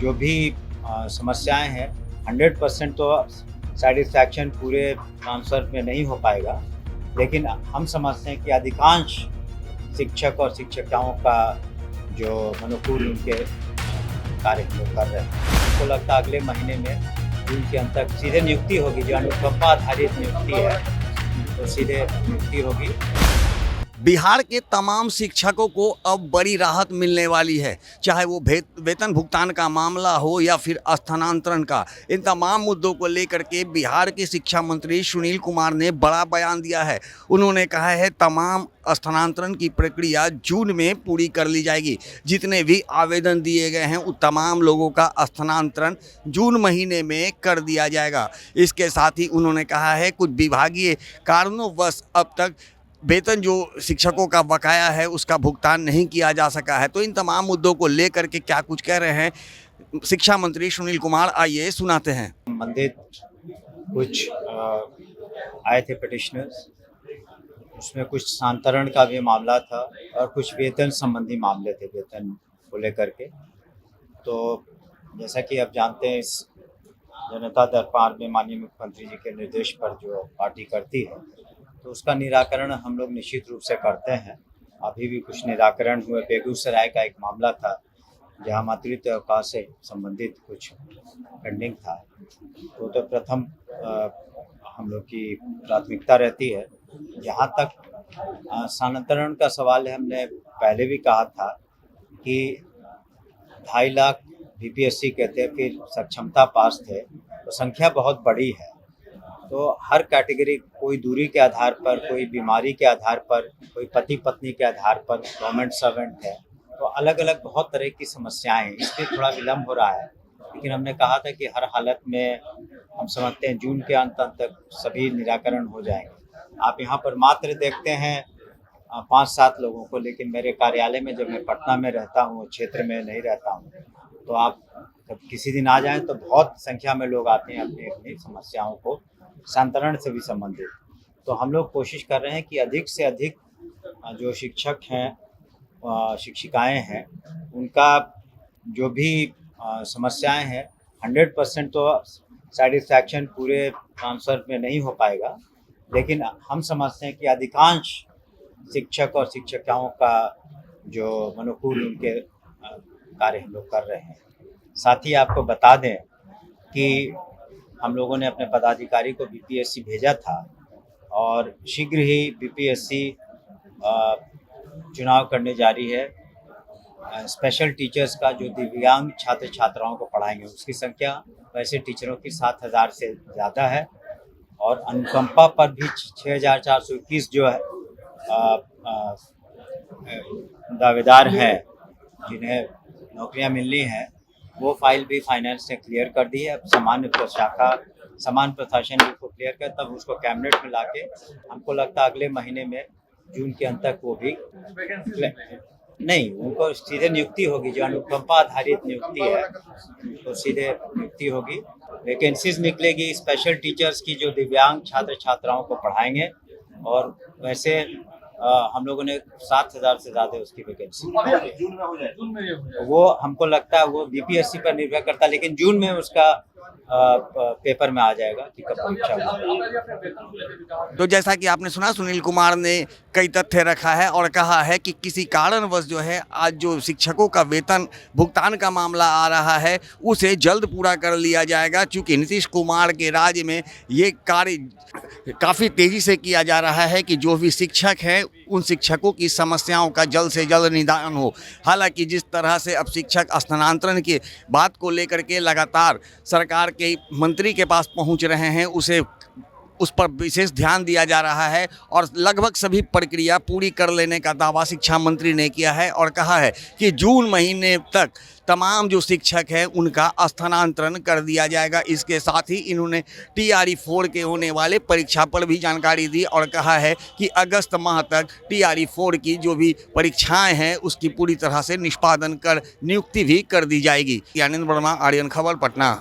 जो भी समस्याएं हैं 100% तो सेटिस्फैक्शन पूरे ट्रांसफ़र में नहीं हो पाएगा, लेकिन हम समझते हैं कि अधिकांश शिक्षक और शिक्षिकाओं का जो अनुकूल उनके कार्य हम लोग कर रहे हैं। हमको लगता है अगले महीने में जून के अंत तक सीधे नियुक्ति होगी, जो अनुकंपा आधारित नियुक्ति है तो सीधे नियुक्ति होगी। बिहार के तमाम शिक्षकों को अब बड़ी राहत मिलने वाली है, चाहे वो वेतन भुगतान का मामला हो या फिर स्थानांतरण का। इन तमाम मुद्दों को लेकर के बिहार के शिक्षा मंत्री सुनील कुमार ने बड़ा बयान दिया है। उन्होंने कहा है तमाम स्थानांतरण की प्रक्रिया जून में पूरी कर ली जाएगी। जितने भी आवेदन दिए गए हैं उन तमाम लोगों का स्थानांतरण जून महीने में कर दिया जाएगा। इसके साथ ही उन्होंने कहा है कुछ विभागीय कारणोंवश अब तक वेतन जो शिक्षकों का बकाया है उसका भुगतान नहीं किया जा सका है। तो इन तमाम मुद्दों को लेकर के क्या कुछ कह रहे हैं शिक्षा मंत्री सुनील कुमार, आइए सुनाते हैं। संबंधित कुछ आए थे पिटिशनर्स, उसमें कुछ स्थानांतरण का भी मामला था और कुछ वेतन संबंधी मामले थे, वेतन को लेकर के। तो जैसा कि आप जानते हैं, इस जनता दरबार में माननीय मुख्यमंत्री जी के निर्देश पर जो पार्टी करती है तो उसका निराकरण हम लोग निश्चित रूप से करते हैं। अभी भी कुछ निराकरण हुए। बेगूसराय का एक मामला था जहां मातृत्व अवकाश से संबंधित कुछ पेंडिंग था, तो प्रथम हम लोग की प्राथमिकता रहती है। जहां तक स्थानांतरण का सवाल है, हमने पहले भी कहा था कि 2.5 लाख बीपीएससी के थे, फिर सक्षमता पास थे, तो संख्या बहुत बड़ी है। तो हर कैटेगरी, कोई दूरी के आधार पर, कोई बीमारी के आधार पर, कोई पति पत्नी के आधार पर, गवर्नमेंट सर्वेंट है, तो अलग अलग बहुत तरह की समस्याएं हैं। इसलिए थोड़ा विलम्ब हो रहा है, लेकिन हमने कहा था कि हर हालत में हम समझते हैं जून के अंत तक सभी निराकरण हो जाएंगे। आप यहाँ पर मात्र देखते हैं 5-7 लोगों को, लेकिन मेरे कार्यालय में जब मैं पटना में रहता हूँ, क्षेत्र में नहीं रहता हूँ, तो आप जब किसी दिन आ जाएं तो बहुत संख्या में लोग आते हैं अपनी अपनी समस्याओं को स्थानांतरण से भी संबंधित। तो हम लोग कोशिश कर रहे हैं कि अधिक से अधिक जो शिक्षक हैं, शिक्षिकाएं हैं, उनका जो भी समस्याएं हैं 100% तो सेटिस्फैक्शन पूरे ट्रांसफ़र में नहीं हो पाएगा, लेकिन हम समझते हैं कि अधिकांश शिक्षक और शिक्षिकाओं का जो अनुकूल उनके कार्य हम लोग कर रहे हैं। साथ ही आपको बता दें कि हम लोगों ने अपने पदाधिकारी को बीपीएससी भेजा था और शीघ्र ही बीपीएससी चुनाव करने जा रही है। स्पेशल टीचर्स का जो दिव्यांग छात्र छात्राओं को पढ़ाएंगे उसकी संख्या वैसे टीचरों की 7,000 से ज़्यादा है, और अनुकंपा पर भी 6,421 जो है दावेदार हैं जिन्हें नौकरियां मिलनी हैं, वो फाइल भी फाइनेंस ने क्लियर कर दी है। अब सामान्य प्रशासन भी उसको क्लियर कर, तब उसको कैबिनेट में लाके हमको लगता है अगले महीने में जून के अंत तक वो भी नहीं, उनको सीधे नियुक्ति होगी। जो अनुकंपा आधारित नियुक्ति है तो सीधे नियुक्ति होगी। वैकेंसीज निकलेगी स्पेशल टीचर्स की जो दिव्यांग छात्र छात्राओं को पढ़ाएंगे, और वैसे हम लोगों ने 7,000 से ज़्यादा उसकी वैकेंसी जून में हो जाए। वो हमको लगता है वो बीपीएससी पर निर्भर करता है, लेकिन जून में उसका पेपर में आ जाएगा कि कब परीक्षा होगी। तो जैसा कि आपने सुना, सुनील कुमार ने कई तथ्य रखा है और कहा है कि किसी कारणवश जो है आज जो शिक्षकों का वेतन भुगतान का मामला आ रहा है उसे जल्द पूरा कर लिया जाएगा। चूँकि नीतीश कुमार के राज्य में ये कार्य काफ़ी तेज़ी से किया जा रहा है कि जो भी शिक्षक हैं उन शिक्षकों की समस्याओं का जल्द से जल्द निदान हो। हालांकि जिस तरह से अब शिक्षक स्थानांतरण की बात को लेकर के लगातार सरकार के मंत्री के पास पहुंच रहे हैं, उस पर विशेष ध्यान दिया जा रहा है और लगभग सभी प्रक्रिया पूरी कर लेने का दावा शिक्षा मंत्री ने किया है और कहा है कि जून महीने तक तमाम जो शिक्षक हैं उनका स्थानांतरण कर दिया जाएगा। इसके साथ ही इन्होंने TRE 4 के होने वाले परीक्षा पर भी जानकारी दी और कहा है कि अगस्त माह तक TRE 4 की जो भी परीक्षाएं हैं उसकी पूरी तरह से निष्पादन कर नियुक्ति भी कर दी जाएगी। आनंद वर्मा, आर्यन खबर, पटना।